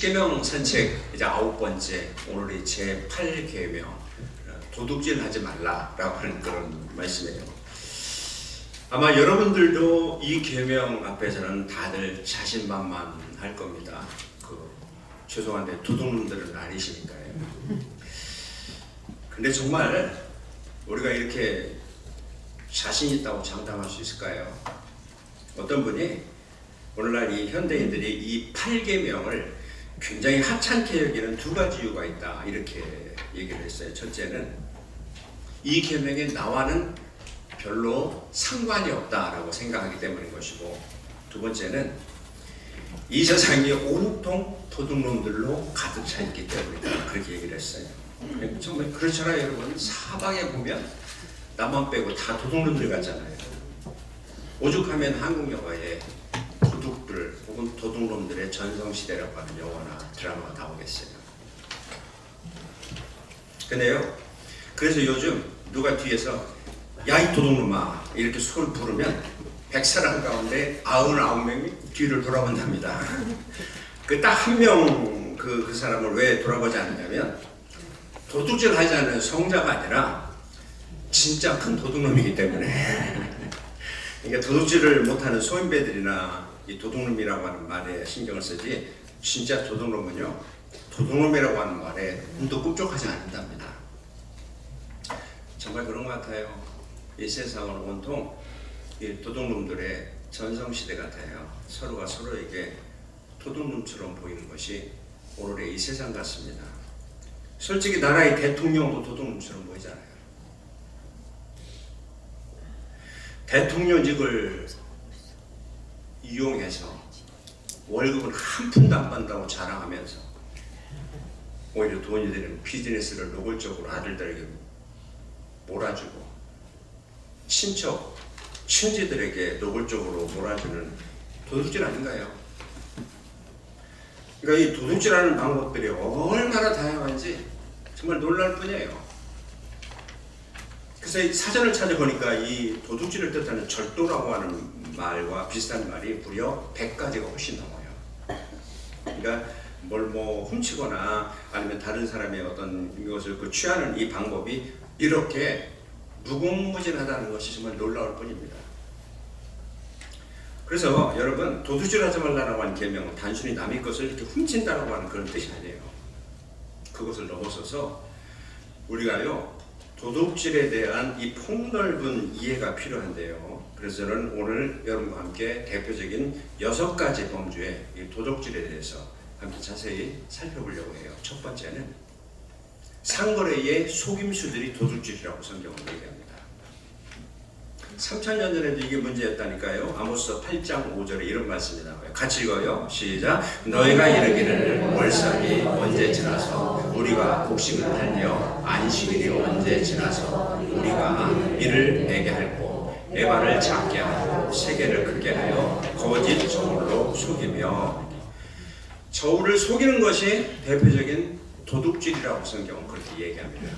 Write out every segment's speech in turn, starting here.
십계명 산책 이제 9번째, 오늘이 제 8계명 도둑질 하지 말라라고 하는 그런 말씀이에요. 아마 여러분들도 이 계명 앞에서는 다들 자신만만할 겁니다. 죄송한데 도둑놈들은 아니시니까요. 근데 정말 우리가 이렇게 자신 있다고 장담할 수 있을까요? 어떤 분이 오늘날 이 현대인들이 이 8계명을 굉장히 하찮게 여기는 두 가지 이유가 있다, 이렇게 얘기를 했어요. 첫째는 이 계명이 나와는 별로 상관이 없다라고 생각하기 때문인 것이고, 두 번째는 이 세상이 온통 도둑놈들로 가득 차 있기 때문이다, 그렇게 얘기를 했어요. 정말 그렇잖아요, 여러분. 사방에 보면 나만 빼고 다 도둑놈들 같잖아요. 오죽하면 한국 영화에 도둑들 혹은 도둑놈들의 전성시대라고 하는 영화나 드라마가 나오겠어요. 근데요, 그래서 요즘 누가 뒤에서 야 이 도둑놈아 이렇게 소리 부르면 100사람 가운데 99명이 뒤를 돌아본답니다. 그 딱 한 명 그 사람을 왜 돌아보지 않느냐면 도둑질 하지 않은 성자가 아니라 진짜 큰 도둑놈이기 때문에. 그러니까 도둑질을 못하는 소인배들이나 이 도둑놈이라고 하는 말에 신경을 쓰지, 진짜 도둑놈은요, 도둑놈이라고 하는 말에 눈도 꿈쩍하지 않는답니다. 정말 그런 것 같아요. 이 세상은 온통 이 도둑놈들의 전성시대 같아요. 서로가 서로에게 도둑놈처럼 보이는 것이 오늘의 이 세상 같습니다. 솔직히 나라의 대통령도 도둑놈처럼 보이잖아요. 대통령직을 이용해서 월급은 한 푼도 안 받는다고 자랑하면서 오히려 돈이 되는 비즈니스를 노골적으로 아들들에게 몰아주고, 친척, 친지들에게 노골적으로 몰아주는 도둑질 아닌가요? 그러니까 이 도둑질하는 방법들이 얼마나 다양한지 정말 놀랄 뿐이에요. 그래서 이 사전을 찾아보니까 이 도둑질을 뜻하는 절도라고 하는 말과 비슷한 말이 무려 100가지가 훨씬 넘어요. 그러니까 뭘 훔치거나 아니면 다른 사람의 어떤 것을 취하는 이 방법이 이렇게 무궁무진하다는 것이 정말 놀라울 뿐입니다. 그래서 여러분, 도둑질하지 말라고 하는 계명은 단순히 남의 것을 이렇게 훔친다라고 하는 그런 뜻이 아니에요. 그것을 넘어서서 우리가요, 도둑질에 대한 이 폭넓은 이해가 필요한데요. 그래서 저는 오늘 여러분과 함께 대표적인 6가지 범주의 이 도둑질에 대해서 함께 자세히 살펴보려고 해요. 첫 번째는 상거래의 속임수들이 도둑질이라고 성경은 얘기합니다. 3000년 전에도 이게 문제였다니까요. 아모스 8장 5절에 이런 말씀이 나와요. 같이 읽어요. 시작. 너희가 이르기를 월삭이 언제 지나서 우리가 곡식을 팔며 안식일이 언제 지나서 우리가 이를 매게 할고 에바를 작게 하고 세계를 크게 하여 거짓 저울로 속이며. 저울을 속이는 것이 대표적인 도둑질이라고 성경은 그렇게 얘기합니다.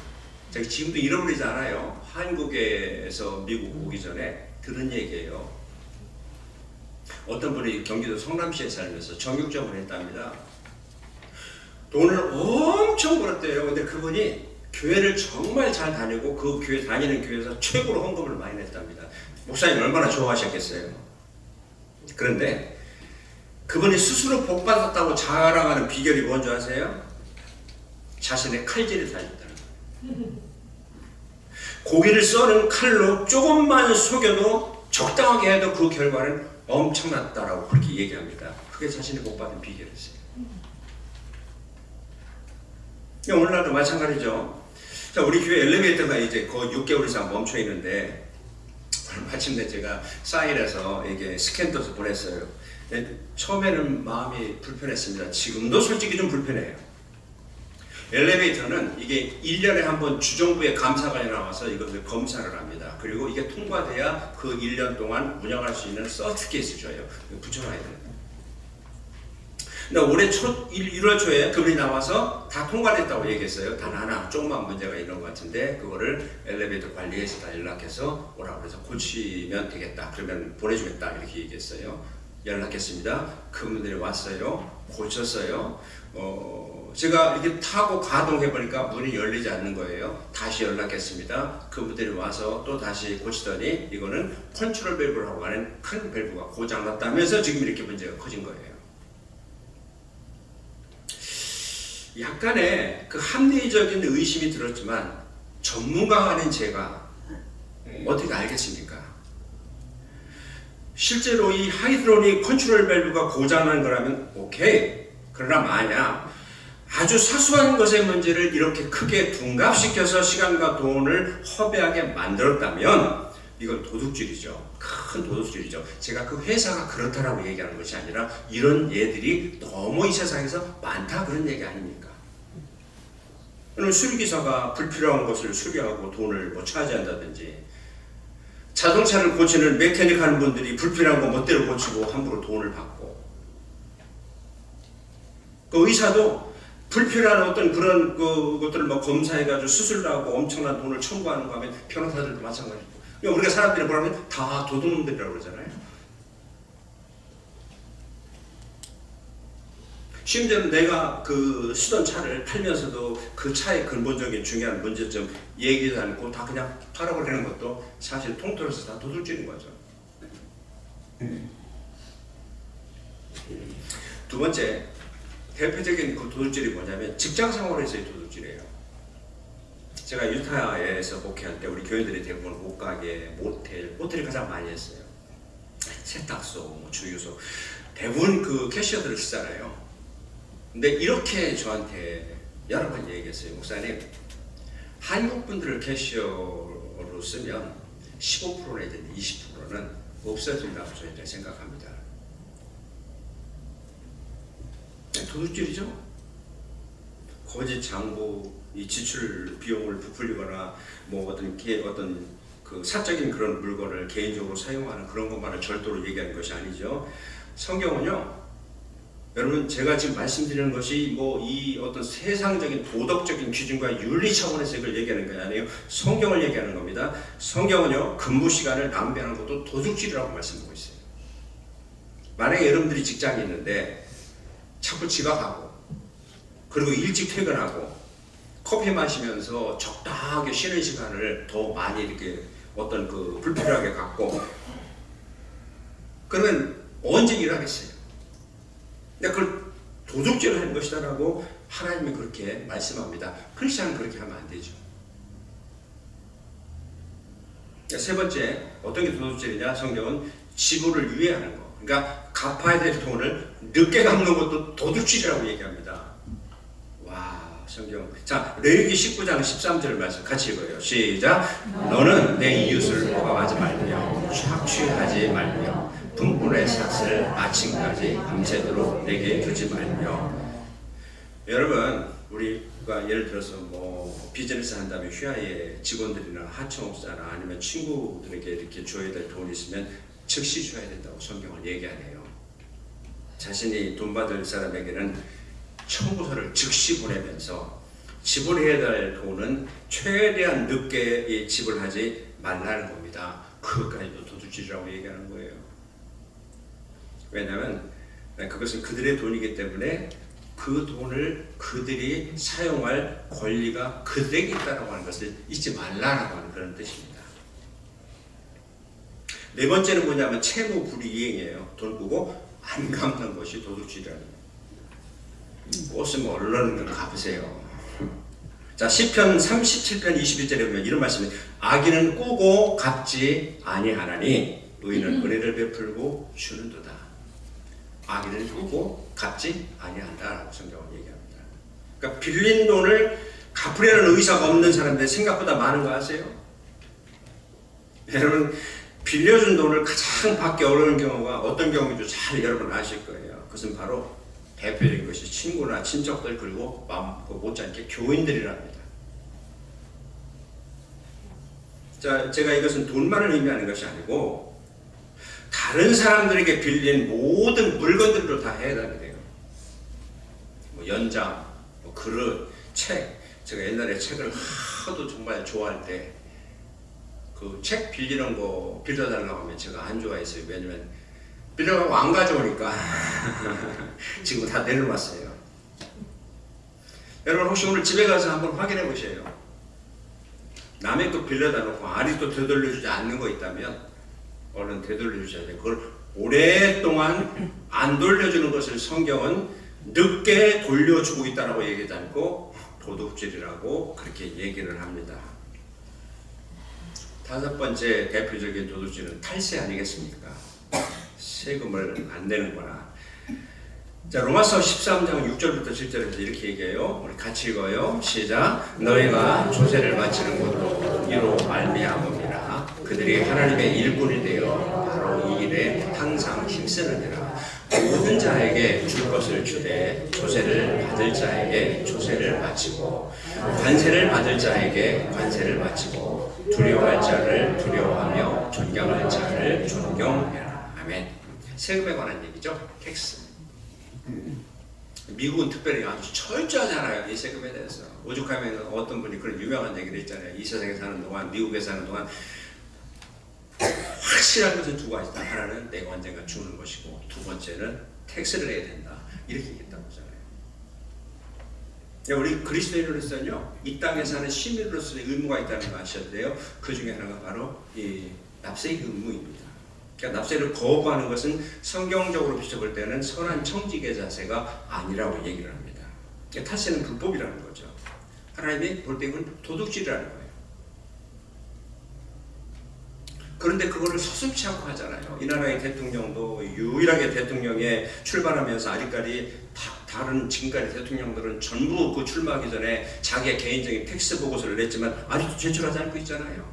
제가 지금도 잃어버리지 않아요. 한국에서 미국 오기 전에 들은 얘기예요. 어떤 분이 경기도 성남시에 살면서 정육점을 했답니다. 돈을 엄청 벌었대요. 근데 그분이 교회를 정말 잘 다니고 그 교회 다니는 교회에서 최고로 헌금을 많이 냈답니다. 목사님 얼마나 좋아하셨겠어요. 그런데 그분이 스스로 복 받았다고 자랑하는 비결이 뭔지 아세요? 자신의 칼질이 달렸다는 거예요. 고기를 써는 칼로 조금만 속여도 적당하게 해도 그 결과는 엄청났다라고 그렇게 얘기합니다. 그게 자신이 복 받은 비결이었어요. 오늘날도 마찬가지죠. 자, 우리 교회 엘리베이터가 이제 거의 6개월 이상 멈춰 있는데 마침내 제가 사인해서 이게 스캔 떠서 보냈어요. 처음에는 마음이 불편했습니다. 지금도 솔직히 좀 불편해요. 엘리베이터는 이게 1년에 한 번 주정부의 감사관이 나와서 이것을 검사를 합니다. 그리고 이게 통과돼야 그 1년 동안 운영할 수 있는 서티피케이트를 줘요. 붙여놔야 돼요. 근데 올해 1월 초에 그분이 나와서 다 통과됐다고 얘기했어요. 단 하나 조그만 문제가 있는 것 같은데 그거를 엘리베이터 관리회사 다 연락해서 오라고 해서 고치면 되겠다. 그러면 보내주겠다. 이렇게 얘기했어요. 연락했습니다. 그분들이 왔어요. 고쳤어요. 제가 이렇게 타고 가동해보니까 문이 열리지 않는 거예요. 다시 연락했습니다. 그분들이 와서 또 다시 고치더니 이거는 컨트롤 밸브라고 하는 큰 밸브가 고장났다면서 지금 이렇게 문제가 커진 거예요. 약간의 그 합리적인 의심이 들었지만 전문가가 아닌 제가 어떻게 알겠습니까? 실제로 이 하이드로닉 컨트롤 밸브가 고장난 거라면 오케이. 그러나 만약 아주 사소한 것의 문제를 이렇게 크게 둔갑시켜서 시간과 돈을 허비하게 만들었다면 이건 도둑질이죠. 큰 도둑질이죠. 제가 그 회사가 그렇다라고 얘기하는 것이 아니라 이런 예들이 너무 이 세상에서 많다 그런 얘기 아닙니까? 그럼 수리기사가 불필요한 것을 수리하고 돈을 뭐 차지한다든지, 자동차를 고치는 메케닉 하는 분들이 불필요한 거 멋대로 고치고 함부로 돈을 받고, 그 의사도 불필요한 어떤 그런 것들을 막 검사해가지고 수술도 하고 엄청난 돈을 청구하는 거 하면 변호사들도 마찬가지고, 우리가 사람들이 뭐라면 다 도둑놈들이라고 그러잖아요. 심지어는 내가 그 쓰던 차를 팔면서도 그 차의 근본적인 중요한 문제점 얘기도 않고 다 그냥 팔아버리는 것도 사실 통틀어서 다 도둑질인 거죠. 두 번째, 대표적인 그 도둑질이 뭐냐면 직장 생활에서의 도둑질이에요. 제가 유타에서 복회할 때 우리 교인들이 대부분 옷가게, 모텔이 가장 많이 했어요. 세탁소, 뭐 주유소, 대부분 그 캐시어들을 쓰잖아요. 근데 이렇게 저한테 여러 번 얘기했어요. 목사님, 한국 분들을 캐시어로 쓰면 15% 내지는 20%는 없어진다고 저희는 생각합니다. 도둑질이죠. 거짓 장부, 이 지출 비용을 부풀리거나 뭐 어떤 그 사적인 그런 물건을 개인적으로 사용하는 그런 것만을 절도로 얘기하는 것이 아니죠. 성경은요, 여러분, 제가 지금 말씀드리는 것이 뭐 이 어떤 세상적인 도덕적인 기준과 윤리 차원에서 이걸 얘기하는 게 아니에요. 성경을 얘기하는 겁니다. 성경은요, 근무 시간을 낭비하는 것도 도둑질이라고 말씀하고 있어요. 만약에 여러분들이 직장이 있는데 자꾸 지각하고, 그리고 일찍 퇴근하고, 커피 마시면서 적당하게 쉬는 시간을 더 많이 이렇게 어떤 그 불필요하게 갖고, 그러면 언제 일하겠어요? 근데 그걸 도둑질을 하는 것이다라고 하나님이 그렇게 말씀합니다. 크리스찬은 그렇게 하면 안 되죠. 세 번째, 어떤 게 도둑질이냐? 성경은 지불을 유예하는 거. 그러니까 갚아야 될 돈을 늦게 갚는 것도 도둑질이라고 얘기합니다. 와, 성경. 자, 레위기 19장 13절 말씀 같이 읽어요. 시작. 너는 내 이웃을 모함하지 말며 착취하지 말며 분분의 삭슬을 아침까지 밤새도록 내게 두지 말며. 여러분, 우리가 예를 들어서 뭐 비즈니스 한다면 휘하의 직원들이나 하청업자나 아니면 친구들에게 이렇게 줘야 될 돈이 있으면 즉시 줘야 된다고 성경은 얘기하네요. 자신이 돈 받을 사람에게는 청구서를 즉시 보내면서 지불해야 될 돈은 최대한 늦게 지불하지 말라는 겁니다. 그것까지도 도둑질이라고 얘기하는 거예요. 왜냐하면 그것은 그들의 돈이기 때문에 그 돈을 그들이 사용할 권리가 그들에게 있다고 하는 것을 잊지 말라라고 하는 그런 뜻입니다. 네 번째는 뭐냐면 채무 불이행이에요. 돈 꾸고 안 갚는 것이 도둑질이라는 거예요. 옷은 뭐 얼른 갚으세요. 자, 시편 37편 21절에 보면 이런 말씀이, 악인은 꾸고 갚지 아니하나니 의인은 은혜를 베풀고 주는도다. 악인을 꾸고 갚지 아니한다라고 성경은 얘기합니다. 그러니까 빌린 돈을 갚으려는 의사가 없는 사람들 생각보다 많은 거 아세요? 여러분, 빌려준 돈을 가장 받기 어려운 경우가 어떤 경우인지 잘 여러분 아실 거예요. 그것은 바로 대표적인 것이 친구나 친척들, 그리고 못지않게 교인들이랍니다. 자, 제가 이것은 돈만을 의미하는 것이 아니고 다른 사람들에게 빌린 모든 물건들도 다 해당이 돼요. 뭐 연장, 뭐 그릇, 책. 제가 옛날에 책을 하도 정말 좋아할 때 그 책 빌리는 거 빌려달라고 하면 제가 안 좋아했어요. 왜냐면 빌려가고 안 가져오니까 지금 다 내려놨어요. 여러분 혹시 오늘 집에 가서 한번 확인해 보세요. 남의 거 빌려다 놓고 아직도 되돌려주지 않는 거 있다면 얼른 되돌려주셔야 돼요. 그걸 오랫동안 안 돌려주는 것을 성경은 늦게 돌려주고 있다고 얘기하지 않고 도둑질이라고 그렇게 얘기를 합니다. 다섯 번째 대표적인 도둑질은 탈세 아니겠습니까? 세금을 안 내는 거나. 자, 로마서 13장 6절부터 7절에서 이렇게 얘기해요. 우리 같이 읽어요. 시작. 너희가 조세를 바치는 것도 이로 말미암음이라. 그들이 하나님의 일꾼이 되어 바로 이 일에 항상 힘쓰느니라. 모든 자에게 줄 것을 주되 조세를 받을 자에게 조세를 바치고 관세를 받을 자에게 관세를 바치고 두려워할 자를 두려워하며 존경할 자를 존경해라. 아멘. 세금에 관한 얘기죠. 텍스. 미국은 특별히 아주 철저하잖아요. 이 세금에 대해서. 오죽하면 어떤 분이 그런 유명한 얘기를 했잖아요. 이 세상에 사는 동안, 미국에 사는 동안 확실한 것은 두 가지다. 하나는 내가 언젠가 죽는 것이고, 두 번째는 텍스를 내야 된다. 이렇게 얘기했다고 하잖아요. 우리 그리스도인으로서는요, 이 땅에 사는 시민으로서의 의무가 있다는 거 아셔야 돼요. 그 중에 하나가 바로 이 납세의 의무입니다. 그러니까 납세를 거부하는 것은 성경적으로 비춰볼 때는 선한 청지기의 자세가 아니라고 얘기를 합니다. 그러니까 탈세는 불법이라는 거죠. 하나님이 볼 때 이건 도둑질이라는 거예요. 그런데 그거를 서슴지 않고 하잖아요. 이 나라의 대통령도 유일하게 대통령에 출마하면서 아직까지 다른 지금까지 대통령들은 전부 그 출마하기 전에 자기의 개인적인 텍스 보고서를 냈지만 아직도 제출하지 않고 있잖아요.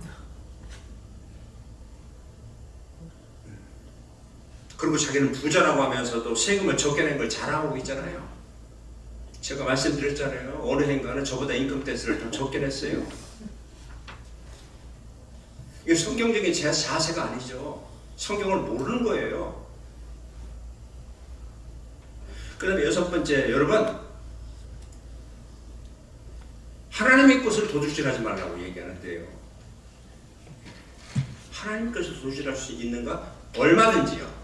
그리고 자기는 부자라고 하면서도 세금을 적게 낸 걸 자랑하고 있잖아요. 제가 말씀드렸잖아요. 어느 행가는 저보다 인컴 텍스를 더 적게 냈어요. 이게 성경적인 자세가 아니죠. 성경을 모르는 거예요. 그 다음에 여섯 번째, 여러분, 하나님의 것을 도둑질하지 말라고 얘기하는데요. 하나님의 것을 도둑질할 수 있는가? 얼마든지요.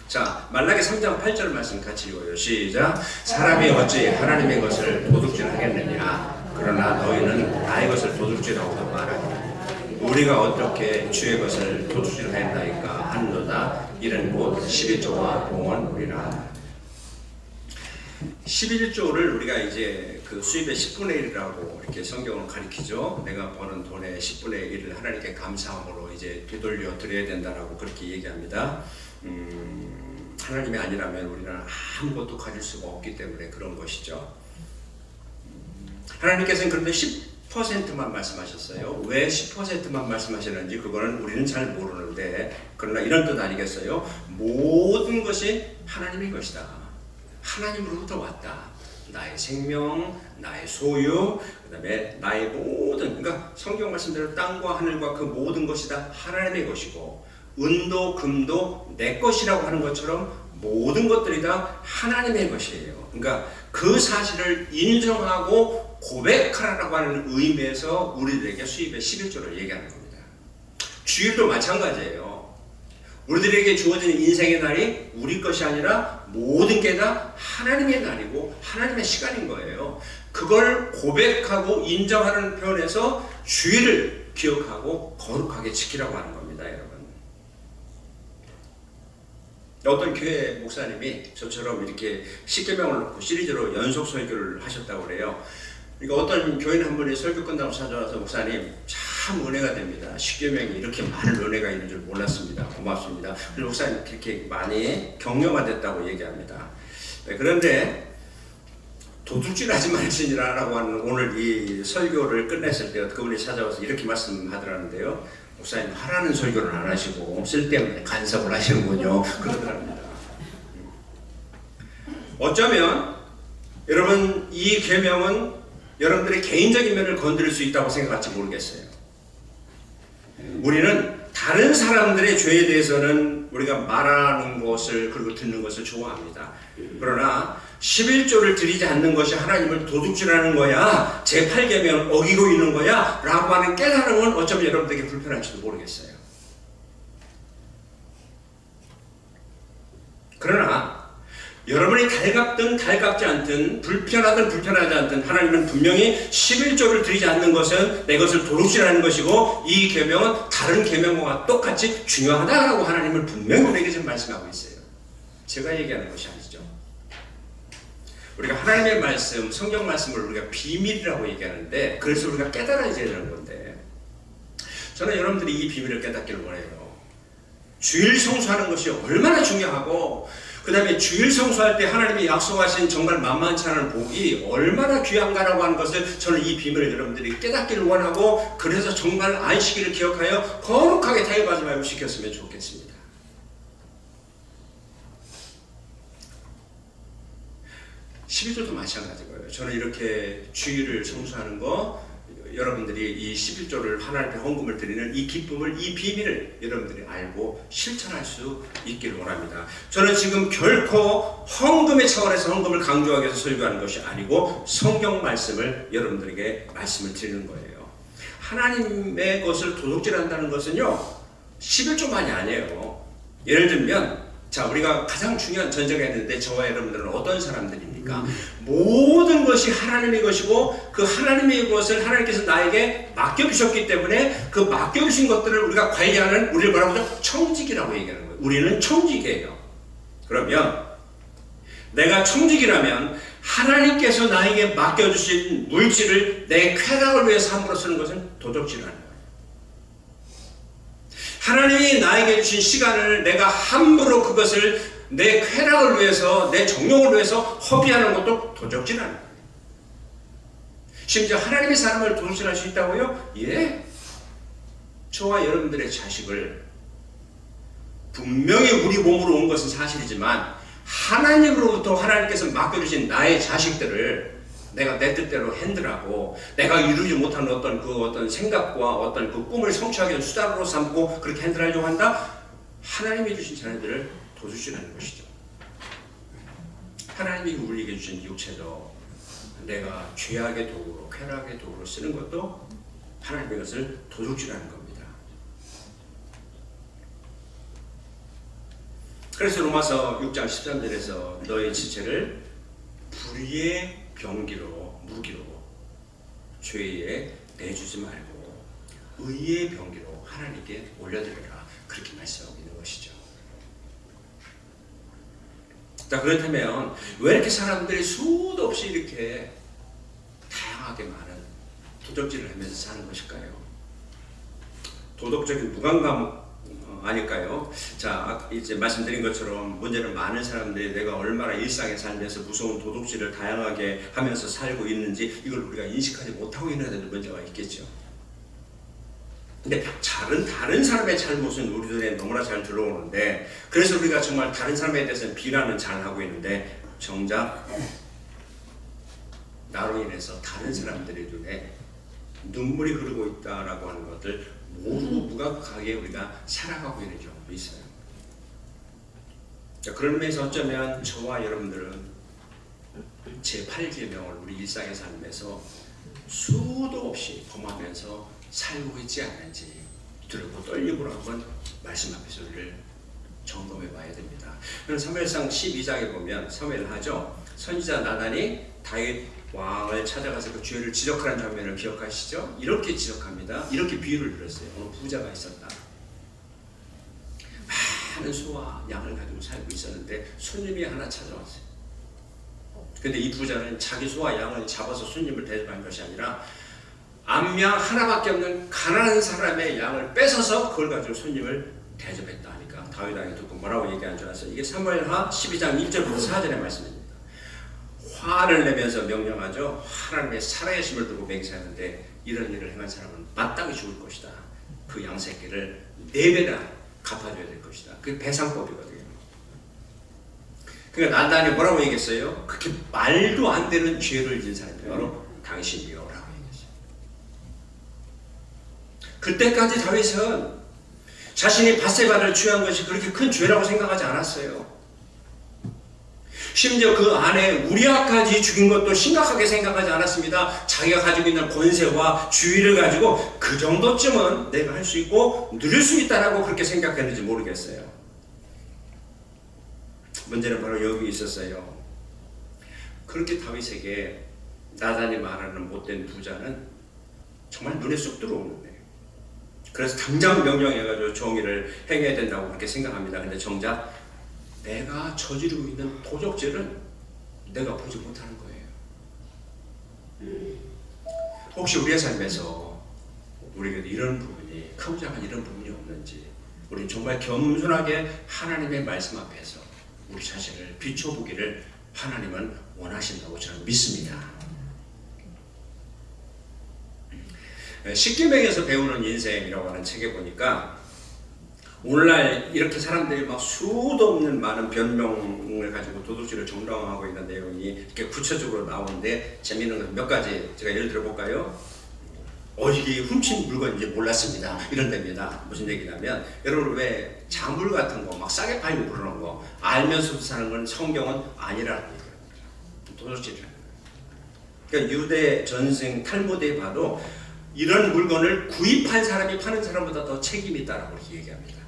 자, 말라기 3장 8절 말씀 같이 읽어요. 시작. 사람이 어찌 하나님의 것을 도둑질하겠느냐? 그러나 너희는 나의 것을 도둑질하고 말하니 우리가 어떻게 주의 것을 도둑질하였나이까 하는도다. 이는 곧 11조와 봉헌이라. 11조를 우리가 이제 그 수입의 10분의 1이라고 이렇게 성경을 가리키죠. 내가 버는 돈의 10분의 1을 하나님께 감사함으로 이제 되돌려 드려야 된다라고 그렇게 얘기합니다. 하나님이 아니라면 우리는 아무것도 가질 수가 없기 때문에 그런 것이죠. 하나님께서는 그런데 10%만 말씀하셨어요. 왜 10%만 말씀하셨는지 그거는 우리는 잘 모르는데, 그러나 이런 뜻 아니겠어요? 모든 것이 하나님의 것이다. 하나님으로부터 왔다. 나의 생명, 나의 소유, 그 다음에 나의 모든, 그러니까 성경 말씀대로 땅과 하늘과 그 모든 것이 다 하나님의 것이고, 은도 금도 내 것이라고 하는 것처럼 모든 것들이 다 하나님의 것이에요. 그러니까 그 사실을 인정하고 고백하라고 하는 의미에서 우리들에게 수입의 11조를 얘기하는 겁니다. 주일도 마찬가지예요. 우리들에게 주어지는 인생의 날이 우리 것이 아니라 모든 게 다 하나님의 날이고 하나님의 시간인 거예요. 그걸 고백하고 인정하는 편에서 주일을 기억하고 거룩하게 지키라고 하는 겁니다, 여러분. 어떤 교회 목사님이 저처럼 이렇게 십계명을 놓고 시리즈로 연속 설교를 하셨다고 그래요. 그러니까 어떤 교인 한 분이 설교 끝나고 찾아와서 목사님 참 은혜가 됩니다. 십계명이 이렇게 많은 은혜가 있는 줄 몰랐습니다. 고맙습니다. 그리고 목사님 그렇게 많이 격려가 됐다고 얘기합니다. 네, 그런데 도둑질하지 말지니라라고 하는 오늘 이 설교를 끝냈을 때 그분이 찾아와서 이렇게 말씀하더라는데요. 목사님 하라는 설교는 안 하시고 쓸데없는 간섭을 하시는군요. 그러더랍니다. 어쩌면 여러분 이 계명은 여러분들의 개인적인 면을 건드릴 수 있다고 생각할지 모르겠어요. 우리는 다른 사람들의 죄에 대해서는 우리가 말하는 것을 그리고 듣는 것을 좋아합니다. 그러나 11조를 드리지 않는 것이 하나님을 도둑질하는 거야, 제8계명을 어기고 있는 거야 라고 하는 깨달음은 어쩌면 여러분들에게 불편할지도 모르겠어요. 그러나 여러분이 달갑든 달갑지 않든 불편하든 불편하지 않든 하나님은 분명히 11조를 드리지 않는 것은 내 것을 도둑질하는 것이고 이 계명은 다른 계명과 똑같이 중요하다라고 하나님은 분명히 우리에게 지금 말씀하고 있어요. 제가 얘기하는 것이 아니죠. 우리가 하나님의 말씀, 성경 말씀을 우리가 비밀이라고 얘기하는데 그래서 우리가 깨달아야 되는 건데 저는 여러분들이 이 비밀을 깨닫기를 원해요. 주일 성수하는 것이 얼마나 중요하고 그 다음에 주일 성수할 때 하나님이 약속하신 정말 만만치 않은 복이 얼마나 귀한가라고 하는 것을 저는 이 비밀을 여러분들이 깨닫기를 원하고 그래서 정말 안식일을 기억하여 거룩하게 타협하지 말고 지켰으면 좋겠습니다. 11조도 마찬가지고요. 저는 이렇게 주일을 성수하는 거 여러분들이 이 11조를 하나님께 헌금을 드리는 이 기쁨을, 이 비밀을 여러분들이 알고 실천할 수 있기를 원합니다. 저는 지금 결코 헌금의 차원에서 헌금을 강조하기 위해서 설교하는 것이 아니고 성경 말씀을 여러분들에게 말씀을 드리는 거예요. 하나님의 것을 도둑질한다는 것은요 11조만이 아니에요. 예를 들면 자, 우리가 가장 중요한 전제가 있는데 저와 여러분들은 어떤 사람들입니까? 모든 것이 하나님의 것이고 그 하나님의 것을 하나님께서 나에게 맡겨주셨기 때문에 그 맡겨주신 것들을 우리가 관리하는 우리를 뭐라고 하죠? 청직이라고 얘기하는 거예요. 우리는 청직이에요. 그러면 내가 청직이라면 하나님께서 나에게 맡겨주신 물질을 내 쾌락을 위해서 함부로 쓰는 것은 도둑질하는 거예요. 하나님이 나에게 주신 시간을 내가 함부로 그것을 내 쾌락을 위해서 내 정욕을 위해서 허비하는 것도 도적질하는 거예요. 심지어 하나님의 사람을 도둑질할 수 있다고요? 예. 저와 여러분들의 자식을 분명히 우리 몸으로 온 것은 사실이지만 하나님으로부터 하나님께서 맡겨주신 나의 자식들을 내가 내 뜻대로 핸들하고 내가 이루지 못한 어떤 생각과 어떤 그 꿈을 성취하기 위한 수단으로 삼고 그렇게 핸들하려고 한다? 하나님이 주신 자녀들을 도둑질하는 것이죠. 하나님이 우리에게 주신 육체도 내가 죄악의 도구로 쾌락의 도구로 쓰는 것도 하나님의 것을 도둑질하는 겁니다. 그래서 로마서 6장 13절에서 너의 지체를 불의의 병기로 무기로 죄에 내주지 말고 의의 병기로 하나님께 올려드려라 그렇게 말씀하고 있는 것이죠. 자, 그렇다면 왜 이렇게 사람들이 수도 없이 이렇게 다양하게 많은 도적질을 하면서 사는 것일까요? 도덕적인 무감각 아닐까요? 자, 이제 말씀드린 것처럼 문제는 많은 사람들이 내가 얼마나 일상에 살면서 무서운 도둑질을 다양하게 하면서 살고 있는지 이걸 우리가 인식하지 못하고 있는 데도 문제가 있겠죠. 근데 다른 사람의 잘못은 우리 눈에 너무나 잘 들어오는데 그래서 우리가 정말 다른 사람에 대해서는 비난은 잘 하고 있는데 정작 나로 인해서 다른 사람들의 눈에 눈물이 흐르고 있다라고 하는 것들 모두 무감각하게 우리가 살아가고 있는 경우도 있어요. 자, 그런 면에서 어쩌면 저와 여러분들은 제8계명을 우리 일상의 삶에서 수도 없이 범하면서 살고 있지 않는지 두렵고 떨림으로 한번 말씀 앞에서 우리를 점검해 봐야 됩니다. 사무엘상 12장에 보면 사무엘 하죠. 선지자 나단이 다윗 왕을 찾아가서 그 죄를 지적하는 장면을 기억하시죠? 이렇게 지적합니다. 이렇게 비유를 들었어요. 어느 부자가 있었다. 많은 소와 양을 가지고 살고 있었는데 손님이 하나 찾아왔어요. 근데 이 부자는 자기 소와 양을 잡아서 손님을 대접한 것이 아니라 암양 하나밖에 없는 가난한 사람의 양을 뺏어서 그걸 가지고 손님을 대접했다 하니까 다윗 왕이 듣고 뭐라고 얘기한 줄 아세요? 이게 사무엘하 12장 1절부터 4절의 말씀입니다. 화를 내면서 명령하죠. 하나님의 살아계심을 두고 맹세하는데 이런 일을 행한 사람은 마땅히 죽을 것이다. 그 양새끼를 4배나 갚아줘야 될 것이다. 그게 배상법이거든요. 그러니까 나단이 뭐라고 얘기했어요? 그렇게 말도 안 되는 죄를 지은 사람이 바로 당신이요 라고 얘기했어요. 그때까지 다윗은 자신이 밧세바를 취한 것이 그렇게 큰 죄라고 생각하지 않았어요. 심지어 그 아내 우리아까지 죽인 것도 심각하게 생각하지 않았습니다. 자기가 가지고 있는 권세와 주의를 가지고 그 정도쯤은 내가 할 수 있고 누릴 수 있다라고 그렇게 생각했는지 모르겠어요. 문제는 바로 여기 있었어요. 그렇게 다윗에게 나단이 말하는 못된 부자는 정말 눈에 쏙 들어오는 거예요. 그래서 당장 명령해가지고 정의를 행해야 된다고 그렇게 생각합니다. 근데 정작 내가 저지르고 있는 도적질은 내가 보지 못하는 거예요. 혹시 우리의 삶에서 우리에게 이런 부분이, 크고 작은 이런 부분이 없는지, 우리는 정말 겸손하게 하나님의 말씀 앞에서 우리 자신을 비춰보기를 하나님은 원하신다고 저는 믿습니다. 십계명에서 배우는 인생이라고 하는 책에 보니까 오늘날 이렇게 사람들이 막 수도 없는 많은 변명을 가지고 도둑질을 정당화하고 있는 내용이 이렇게 구체적으로 나오는데 재미있는 것 몇 가지 제가 예를 들어 볼까요? 이게 훔친 물건인지 몰랐습니다. 이런 데입니다. 무슨 얘기냐면 여러분 왜 자물 같은 거 막 싸게 팔고 그러는 거 알면서도 사는 건 성경은 아니라는 거예요. 도둑질이라는 거예요. 그러니까 유대 전승 탈무드에 봐도 이런 물건을 구입한 사람이 파는 사람보다 더 책임이 있다라고 이렇게 얘기합니다.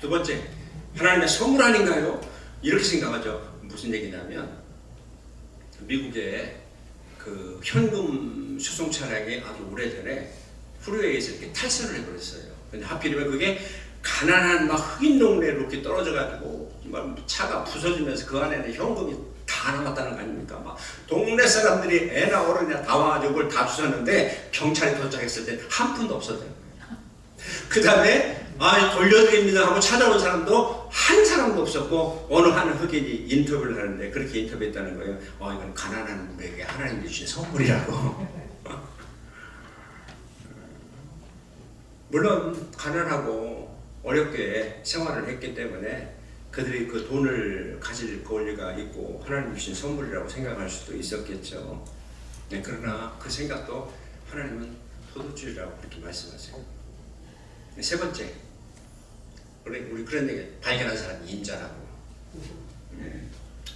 두 번째, 하나님의 선물 아닌가요? 이렇게 생각하죠. 무슨 얘기냐면 미국의 그 현금 수송 차량이 아주 오래전에 프리웨이에서 이렇게 탈선을 해버렸어요. 근데 하필이면 그게 가난한 막 흑인 동네로 이렇게 떨어져가지고 막 차가 부서지면서 그 안에는 현금이 다 남았다는 거 아닙니까? 막 동네 사람들이 애나 어른이나 다 와가지고 그걸 다 주웠는데 경찰이 도착했을 때 한 푼도 없었대요. 그 다음에 돌려드립니다 하고 찾아온 사람도 한 사람도 없었고 어느 한 흑인이 인터뷰를 하는데 그렇게 인터뷰했다는 거예요. 이건 가난한 우리에게 하나님이 주신 선물이라고. 물론 가난하고 어렵게 생활을 했기 때문에 그들이 그 돈을 가질 권리가 있고 하나님 주신 선물이라고 생각할 수도 있었겠죠. 네, 그러나 그 생각도 하나님은 도둑질이라고 그렇게 말씀하세요. 세 번째, 우리 그런 얘기, 발견한 사람이 인자라고.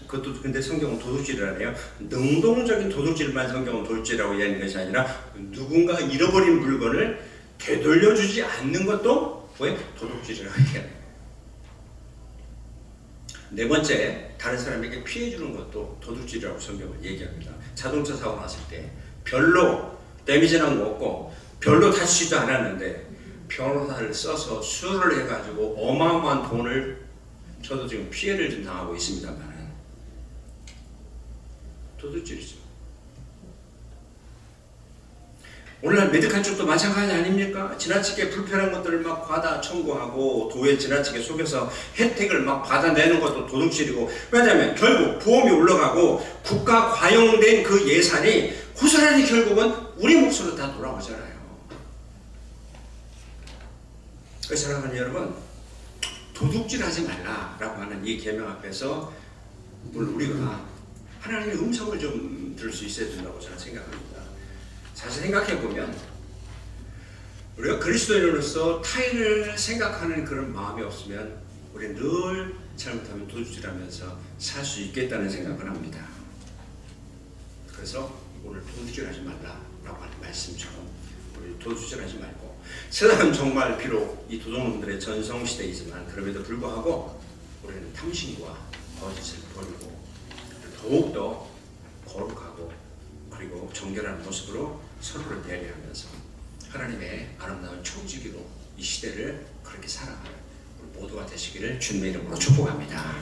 그것도 근데 성경은 도둑질이라네요. 능동적인 도둑질만 성경은 도둑질이라고 이야기하는 것이 아니라 누군가 잃어버린 물건을 되돌려주지 않는 것도 왜 도둑질이라고 얘기해요. 네 번째, 다른 사람에게 피해 주는 것도 도둑질이라고 성경은 얘기합니다. 자동차 사고 났을 때 별로 데미지 난 거 없고 별로 다치지도 않았는데 변호사를 써서 수를 해가지고 어마어마한 돈을, 저도 지금 피해를 좀 당하고 있습니다만 도둑질이죠. 오늘날 메디칼 쪽도 마찬가지 아닙니까? 지나치게 불편한 것들을 막 과다 청구하고 도에 지나치게 속여서 혜택을 막 받아내는 것도 도둑질이고, 왜냐하면 결국 보험이 올라가고 국가 과용된 그 예산이 고스란히 결국은 우리 몫으로 다 돌아오잖아요. 그래서 사랑하는 여러분, 도둑질하지 말라라고 하는 이 계명 앞에서 물론 우리가 하나님의 음성을 좀 들을 수 있어야 된다고 저는 생각합니다. 사실 생각해보면 우리가 그리스도인으로서 타인을 생각하는 그런 마음이 없으면 우리는 늘 잘못하면 도둑질하면서 살 수 있겠다는 생각을 합니다. 그래서 오늘 도둑질하지 말라라고 하는 말씀처럼 우리 도둑질하지 말고, 세상은 정말 비록 이 도둑놈들의 전성시대이지만 그럼에도 불구하고 우리는 탐심과 거짓을 버리고 더욱더 거룩하고 그리고 정결한 모습으로 서로를 배려하면서 하나님의 아름다운 청지기로 이 시대를 그렇게 살아가는 우리 모두가 되시기를 주님의 이름으로 축복합니다.